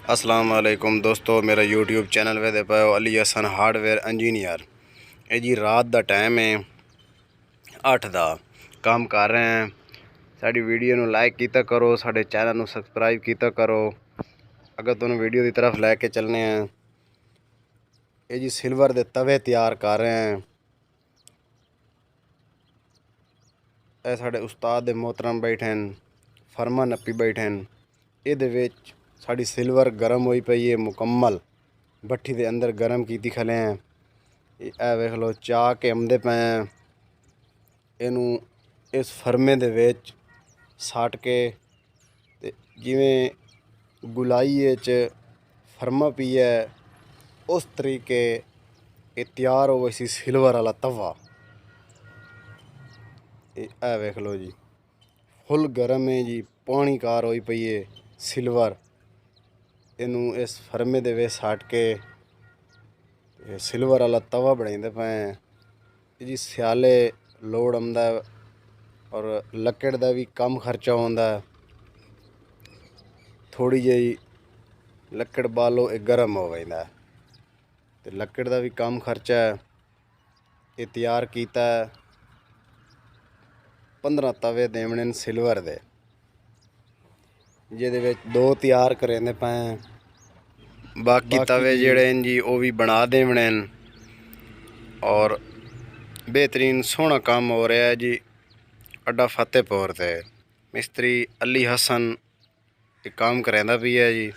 अस्सलाम वालेकुम दोस्तों, मेरा यूट्यूब चैनल वे पे अली हसन हार्डवेयर इंजीनियर। ये जी रात का टाइम है 8 का काम कर रहे हैं। साड़ी वीडियो ਨੂੰ लाइक किया करो, साढ़े चैनल ਨੂੰ सबसक्राइब किया करो। अगर तुम वीडियो की तरफ लैके चलने हैं। ये जी सिल्वर के तवे तैयार कर रहे हैं। ये साढ़े उस्ताद दे मोहतरम बैठे हैं, फरमान नप्पी बैठे हैं। ये साड़ी सिल्वर गर्म हुई पई है, मुकम्मल भट्ठी के अंदर गर्म की खले हैं। ए वेख लो चा के आमदे पे हैं। इनू इस फरमे दे विच सट के जिवें गुलाई फरमा पी है उस तरीके ये तैयार हो सी सिल्वर वाला तवा। ए वेख लो जी फुल गर्म है जी, पानी कार हुई पई है सिल्वर। इनू इस फरमे दे विच सट के सिल्वर वाला तवा बनाते पे हैं जी। स्याले लोड़ आंदा और लकड़ का भी कम खर्चा होंदा। थोड़ी जी लकड़ बालो ये गर्म हो जाता है तो लकड़ का भी कम खर्चा है। ये तैयार किया 15 तवे देवने सिल्वर दे, जिहदे विच 2 तैयार करेंदे पे हैं। बाकी तवे जेड़े हैं जी वो भी बना देवने और बेहतरीन सोहना काम हो रहा है जी। अड्डा फतेहपुर से मिस्त्री अली हसन ये काम करेंदा भी है जी।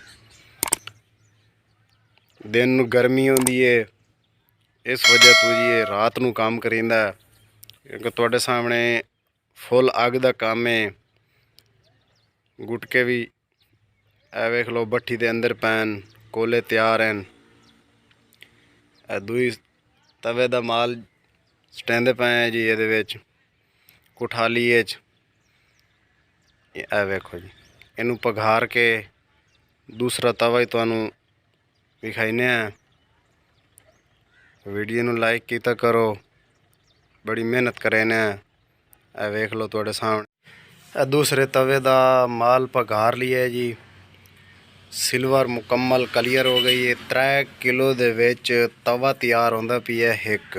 दिन नूं गर्मी होंदी है, इस वजह तो जी ये रात नूं काम करींदा क्योंकि तुहाडे सामने फुल अग दा काम है। गुटके भी ए वेख लो भट्ठी दे अंदर पैन, कोले तैयार हैं। दूई तवे दा माल स्टैंदे पे हैं जी। ये कुठाली ए वेखो जी, इनू पघार के दूसरा तवा ही तुहानू विखाईने हैं। वीडियो नू लाइक किया करो, बड़ी मेहनत करे ने। ए वेख लो तुहाडे सामने दूसरे तवे दा माल पघार लिया जी। सिल्वर मुकम्मल क्लियर हो गई है। 3 किलो दे विच तवा तैयार होंदा पिया एक।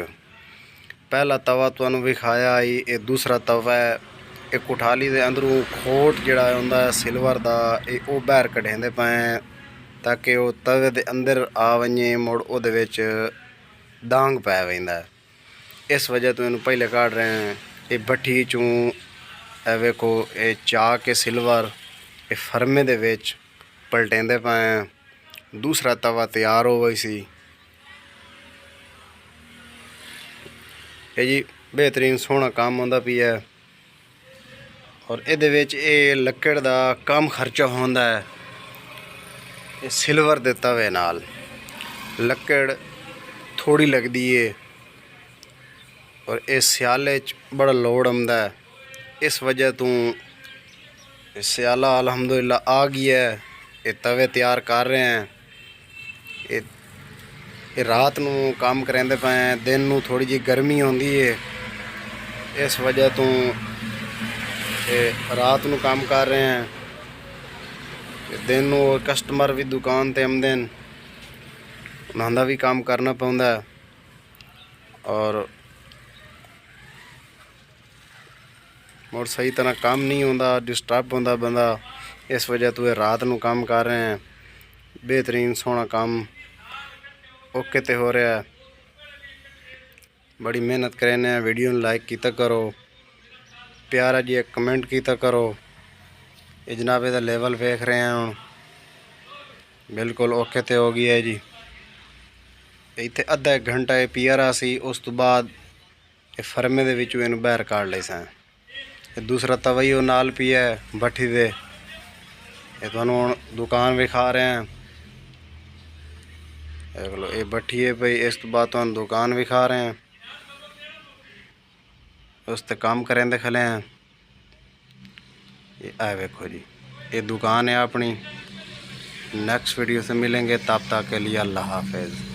पहला तवा तुहानू विखाया ही, ये दूसरा तवा है। ये कुठाली दे अंदरों खोट जिहड़ा होंदा सिल्वर दा ये ओ बाहर कढेंदे पे ताकि वो तवे दे अंदर आ वञे, मुड़ ओहदे विच डांग पै वैंदा। इस वजह तो इनू पहले काढ़ रहे हैं। ये भट्ठी चूँ ए वेखो ये चा के सिल्वर ये फरमे दे विच पलटेंदे पे हैं। दूसरा तवा तैयार हो गई सी। ये जी बेहतरीन सोहना काम होंदा पिया और ये लकड़ का कम खर्चा होंदा है। ये सिल्वर दे तवे नाल लकड़ थोड़ी लगदी है और इस स्याले बड़ा लोड़ आंदा है। इस वजह तो स्याला अलहमदुलिल्लाह आ गया है। ये तवे तैयार कर रहे हैं। ये रात नू काम करेंदे पे हैं। दिन नू थोड़ी जी गर्मी होंदी है, इस वजह तो रात नू काम कर रहे हैं। दिन नू कस्टमर भी दुकान ते आंदे न, उन्हां भी काम करना पौंदा है और और सही तरह काम नहीं होंदा, डिस्टर्ब होंदा बंदा। इस वजह तो ये रात नू काम कर रहे हैं। बेहतरीन सोहना काम ओके ते हो रहा है। बड़ी मेहनत करें। वीडियो नू लाइक किया करो, प्यारा जी एक कमेंट किया करो। ये जनाब इहदा लेवल वेख रहे हैं हुण बिल्कुल ओके ते हो गया है जी। इत्थे अद्धा 1 घंटा ये पिया रहा सी, उस तो बाद ये फरमे दे विचों इहनूं बाहर काढ़ लई सा। दूसरा तवा ही नाल पिया है भट्ठी दे। ये तुहानूं हुण दुकान विखा रहे हैं। देख लो ये भट्ठी है भाई, इस तो बाद तुहानूं दुकान विखा रहे हैं। उस ते काम करेंदे खले हैं। ये आ वेखो जी ये दुकान है अपनी। नेक्स्ट वीडियो से मिलेंगे, तब तक के लिए अल्लाह हाफिज़।